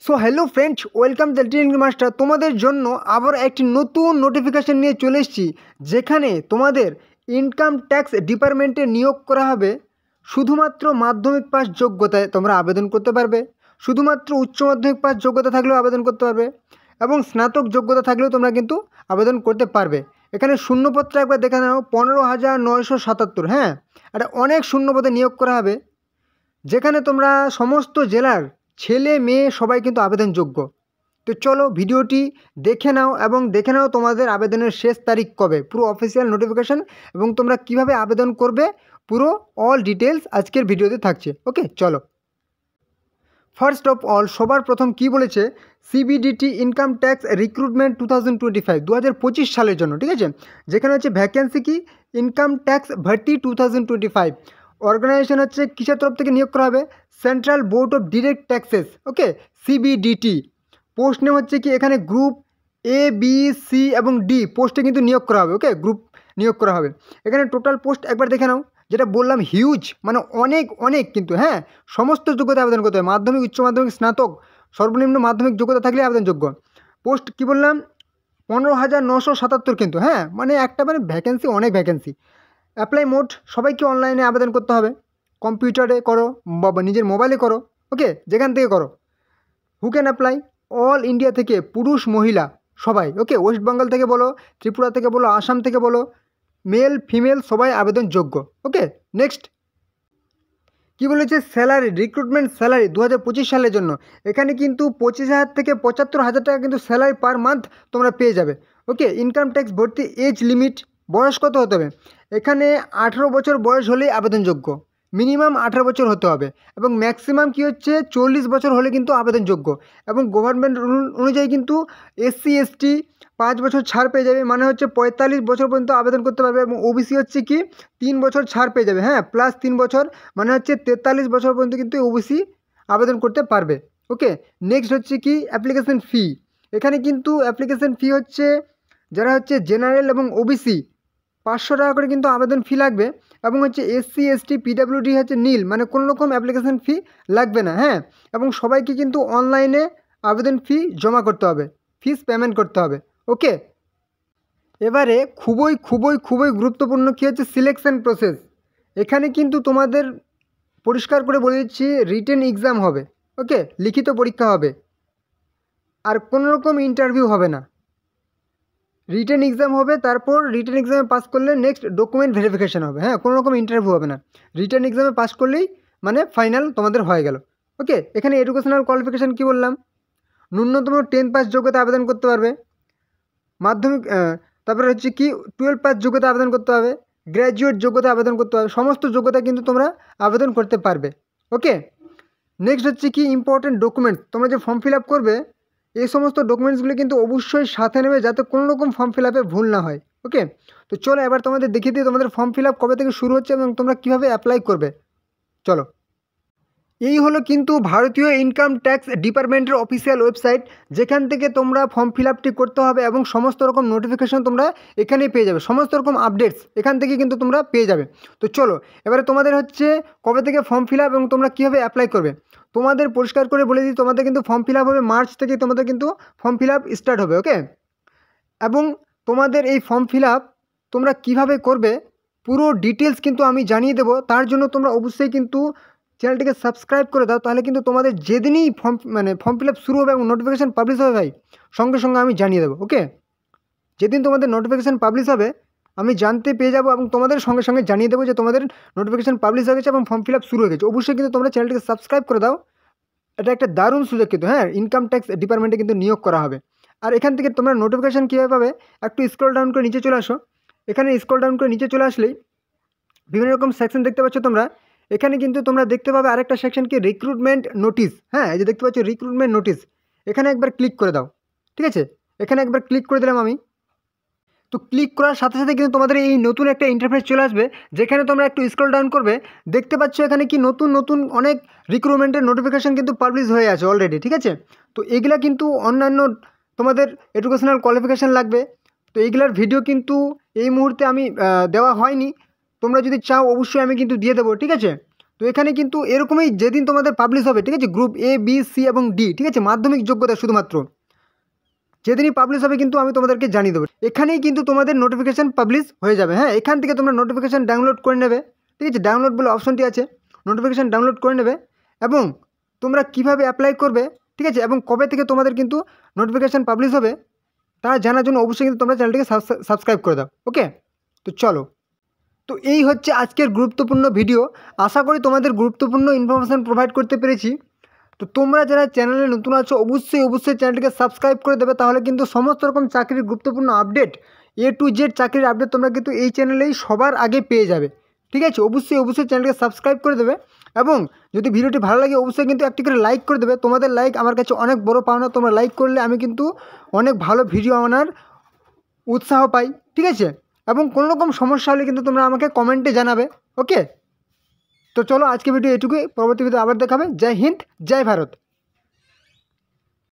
So hello friends, welcome the training master. তোমাদের জন্য আবার একটি নতুন নোটিফিকেশান নিয়ে চলে এসেছি, যেখানে তোমাদের ইনকাম ট্যাক্স ডিপার্টমেন্টে নিয়োগ করা হবে। শুধুমাত্র মাধ্যমিক পাস যোগ্যতায় তোমরা আবেদন করতে পারবে। শুধুমাত্র উচ্চ মাধ্যমিক পাস যোগ্যতা থাকলেও আবেদন করতে পারবে, এবং স্নাতক যোগ্যতা থাকলেও তোমরা কিন্তু আবেদন করতে পারবে। এখানে শূন্যপত্র একবার দেখে নাও, 15,977। হ্যাঁ, এটা অনেক শূন্যপদে নিয়োগ করা হবে, যেখানে তোমরা সমস্ত জেলার ছেলে মেয়ে সবাই কিন্তু আবেদনযোগ্য। তো চলো ভিডিওটি দেখে নাও, এবং দেখে নাও তোমাদের আবেদনের শেষ তারিখ কবে, পুরো অফিসিয়াল নোটিফিকেশান, এবং তোমরা কিভাবে আবেদন করবে পুরো অল ডিটেলস আজকের ভিডিওতে থাকছে। ওকে, চলো। ফার্স্ট অফ অল, সবার প্রথম কি বলেছে, সিবিডিটি ইনকাম ট্যাক্স রিক্রুটমেন্ট 2025, 2025 সালের জন্য, ঠিক আছে। যেখানে হচ্ছে ভ্যাকেন্সি কি, ইনকাম ট্যাক্স ভর্তি 2025। অর্গানাইজেশন হচ্ছে কিসের তরফ থেকে নিয়োগ করা হবে, central board of direct taxes, okay, সিবিডিটি। Post name হচ্ছে কি, এখানে গ্রুপ এ, বি, সি এবং ডি পোস্টে কিন্তু নিয়োগ করা হবে। ওকে, গ্রুপ নিয়োগ করা হবে। এখানে টোটাল পোস্ট একবার দেখে নাও, যেটা বললাম হিউজ, মানে অনেক অনেক কিন্তু। হ্যাঁ, সমস্ত যোগ্যতা আবেদন করতে হবে, মাধ্যমিক, উচ্চ মাধ্যমিক, স্নাতক, সর্বনিম্ন মাধ্যমিক যোগ্যতা থাকলে আবেদনযোগ্য। পোস্ট কি বললাম, 15,977 কিন্তু। হ্যাঁ, মানে একটা মানে ভ্যাকেন্সি, অনেক ভ্যাকেন্সি। অ্যাপ্লাই মোড, সবাইকে অনলাইনে আবেদন করতে হবে। কম্পিউটারে করো বা নিজের মোবাইলে করো, ওকে, যেখান থেকে করো। Who can apply, all India থেকে, পুরুষ মহিলা সবাই। ওকে, ওয়েস্ট বেঙ্গল থেকে বলো, ত্রিপুরা থেকে বলো, আসাম থেকে বলো, মেল ফিমেল সবাই আবেদনযোগ্য। ওকে, নেক্সট কী বলেছে, স্যালারি, রিক্রুটমেন্ট স্যালারি 2025 সালের জন্য। এখানে কিন্তু 25,000 থেকে 75,000 টাকা কিন্তু স্যালারি পার মান্থ তোমরা পেয়ে যাবে। ওকে, ইনকাম ট্যাক্স ভর্তি, এজ লিমিট, বয়স কত হতে হবে, এখানে 18 বছর বয়স হলেই আবেদনযোগ্য। মিনিমাম 18 বছর হতে হবে, এবং ম্যাক্সিমাম কী হচ্ছে 40 বছর হলে কিন্তু আবেদনযোগ্য। এবং গভর্নমেন্ট রুল অনুযায়ী কিন্তু SC ST 5 বছর ছাড় পেয়ে যাবে, মানে হচ্ছে 45 বছর পর্যন্ত আবেদন করতে পারবে। এবং OBC হচ্ছে কি 3 বছর ছাড় পেয়ে যাবে। হ্যাঁ, প্লাস 3 বছর, মানে হচ্ছে 43 বছর পর্যন্ত কিন্তু OBC আবেদন করতে পারবে। ওকে, নেক্সট হচ্ছে কি অ্যাপ্লিকেশন ফি। এখানে কিন্তু অ্যাপ্লিকেশন ফি হচ্ছে, যারা হচ্ছে জেনারেল এবং OBC 500 টাকা করে কিন্তু আবেদন ফি লাগবে। এবং হচ্ছে SC ST PWD হচ্ছে নীল, মানে কোনো রকম অ্যাপ্লিকেশন ফি লাগবে না। হ্যাঁ, এবং সবাইকে কিন্তু অনলাইনে আবেদন ফি জমা করতে হবে, ফিস পেমেন্ট করতে হবে। ওকে, এবারে খুবই খুবই খুবই গুরুত্বপূর্ণ কী হচ্ছে, সিলেকশন প্রসেস। এখানে কিন্তু তোমাদের পরিষ্কার করে বলে দিচ্ছি, রিটেন এক্সাম হবে। ওকে, লিখিত পরীক্ষা হবে, আর কোনো রকম ইন্টারভিউ হবে না। রিটেন এক্সাম হবে, তারপর রিটেন এক্সামে পাস করলে নেক্সট ডকুমেন্ট ভেরিফিকেশান হবে। হ্যাঁ, কোনো রকম ইন্টারভিউ হবে না, রিটেন এক্সামে পাস করলেই মানে ফাইনাল তোমাদের হয়ে গেল। ওকে, এখানে এডুকেশনাল কোয়ালিফিকেশান কী বললাম, ন্যূনতম 10 পাস যোগ্যতা আবেদন করতে পারবে। মাধ্যমিক, তারপরে হচ্ছে কি 12 পাস যোগ্যতা আবেদন করতে হবে, গ্র্যাজুয়েট যোগ্যতা আবেদন করতে হবে। সমস্ত যোগ্যতা কিন্তু তোমরা আবেদন করতে পারবে। ওকে, নেক্সট হচ্ছে কি ইম্পর্টেন্ট ডকুমেন্টস। তোমরা যে ফর্ম ফিল আপ করবে, এই সমস্ত ডকুমেন্টসগুলি কিন্তু অবশ্যই সাথে নেবে, যাতে কোনো রকম ফর্ম ফিল আপে ভুল না হয়। ওকে, তো চলো এবার তোমাদের দেখিয়ে দিই তোমাদের ফর্ম ফিল আপ কবে থেকে শুরু হচ্ছে, এবং তোমরা কীভাবে অ্যাপ্লাই করবে। চলো, এই হলো কিন্তু ভারতীয় ইনকাম ট্যাক্স ডিপার্টমেন্টের অফিসিয়াল ওয়েবসাইট, যেখান থেকে তোমরা ফর্ম ফিল আপটি করতে হবে, এবং সমস্ত রকম নোটিফিকেশান তোমরা এখানেই পেয়ে যাবে। সমস্ত রকম আপডেটস এখান থেকে কিন্তু তোমরা পেয়ে যাবে। তো চলো, এবারে তোমাদের হচ্ছে কবে থেকে ফর্ম ফিল আপ এবং তোমরা কীভাবে অ্যাপ্লাই করবে, তোমাদের পরিষ্কার করে বলে দিই। তোমাদের কিন্তু ফর্ম ফিল আপ হবে মার্চ থেকে, তোমাদের কিন্তু ফর্ম ফিল আপ স্টার্ট হবে। ওকে, এবং তোমাদের এই ফর্ম ফিল আপ তোমরা কীভাবে করবে পুরো ডিটেলস কিন্তু আমি জানিয়ে দেবো। তার জন্য তোমরা অবশ্যই কিন্তু চ্যানেলটিকে সাবস্ক্রাইব করে দাও, তাহলে কিন্তু তোমাদের যেদিনই ফর্ম ফিল আপ শুরু হবে এবং নোটিফিকেশান পাবলিশ হবে ভাই, সঙ্গে সঙ্গে আমি জানিয়ে দেবো। ওকে, যেদিন তোমাদের নোটিফিকেশান পাবলিশ হবে আমি জানতে পেয়ে যাবো, এবং তোমাদের সঙ্গে সঙ্গে জানিয়ে দেবো যে তোমাদের নোটিফিকেশান পাবলিশ হয়ে গেছে এবং ফর্ম ফিল আপ শুরু হয়ে গেছে। অবশ্যই কিন্তু তোমরা চ্যানেলটিকে সাবস্ক্রাইব করে দাও। এটা একটা দারুণ সুযোগ কিন্তু। হ্যাঁ, ইনকাম ট্যাক্স ডিপার্টমেন্টে কিন্তু নিয়োগ করা হবে। আর এখান থেকে তোমরা নোটিফিকেশান কীভাবে পাবে, একটু স্ক্রল ডাউন করে নিচে চলে আসো। এখানে স্ক্রল ডাউন করে নিচে চলে আসলেই বিভিন্ন রকম সেকশন দেখতে পাচ্ছ তোমরা। এখানে কিন্তু তোমরা দেখতে পাবে আরেকটা সেকশন কি, রিক্রুটমেন্ট নোটিশ। হ্যাঁ, এই যে দেখতে পাচ্ছ রিক্রুটমেন্ট নোটিশ, এখানে একবার ক্লিক করে দাও। ঠিক আছে, এখানে একবার ক্লিক করে দিলাম আমি। তো ক্লিক করার সাথে সাথে কিন্তু তোমাদের এই নতুন একটা ইন্টারফেস চলে আসবে, যেখানে তোমরা একটু স্ক্রল ডাউন করবে, দেখতে পাচ্ছ এখানে কি নতুন নতুন অনেক রিক্রুটমেন্টের নোটিফিকেশান কিন্তু পাবলিশ হয়ে আছে অলরেডি। ঠিক আছে, তো এগুলা কিন্তু অন্যান্য তোমাদের এডুকেশনাল কোয়ালিফিকেশান লাগবে। তো এইগুলার ভিডিও কিন্তু এই মুহূর্তে আমি দেওয়া হয়নি, তোমরা যদি চাও অবশ্যই আমি কিন্তু দিয়ে দেবো। ঠিক আছে, তো তো এখানে কিন্তু এরকমই যেদিন তোমাদের পাবলিশ হবে, ঠিক আছে, গ্রুপ এ বি সি এবং ডি, ঠিক আছে, মাধ্যমিক যোগ্যতা শুধুমাত্র যেদিনই পাবলিশ হবে কিন্তু আমি তোমাদেরকে জানিয়ে দেবো। এখানেই কিন্তু তোমাদের নোটিফিকেশান পাবলিশ হয়ে যাবে। হ্যাঁ, এখান থেকে তোমরা নোটিফিকেশান ডাউনলোড করে নেবে, ঠিক আছে, ডাউনলোড বলে অপশনটি আছে, নোটিফিকেশান ডাউনলোড করে নেবে এবং তোমরা কীভাবে অ্যাপ্লাই করবে, ঠিক আছে, এবং কবে থেকে তোমাদের কিন্তু নোটিফিকেশান পাবলিশ হবে তা জানার জন্য অবশ্যই কিন্তু তোমরা চ্যানেলটিকে সাবস্ক্রাইব করে দাও। ওকে, তো চলো। তো এই হচ্ছে আজকের গুরুত্বপূর্ণ ভিডিও। আশা করি তোমাদের গুরুত্বপূর্ণ ইনফরমেশান প্রোভাইড করতে পেরেছি। তো তোমরা যারা চ্যানেলে নতুন আছো অবশ্যই চ্যানেলটিকে সাবস্ক্রাইব করে দেবে, তাহলে কিন্তু সমস্ত রকম চাকরির গুরুত্বপূর্ণ আপডেট, A to Z চাকরির আপডেট তোমরা কিন্তু এই চ্যানেলেই সবার আগে পেয়ে যাবে। ঠিক আছে, অবশ্যই চ্যানেলটিকে সাবস্ক্রাইব করে দেবে এবং যদি ভিডিওটি ভালো লাগে অবশ্যই কিন্তু একটি করে লাইক করে দেবে। তোমাদের লাইক আমার কাছে অনেক বড় পাওনা। তোমরা লাইক করলে আমি কিন্তু অনেক ভালো ভিডিও আনার উৎসাহ পাই, ঠিক আছে, এবং কোনো রকম সমস্যা হলে কিন্তু তোমরা আমাকে কমেন্টে জানাবে। ওকে, তো চলো আজকে ভিডিও এটুকুই, পরবর্তী ভিডিও আবার দেখাবে। জয় হিন্দ, জয় ভারত।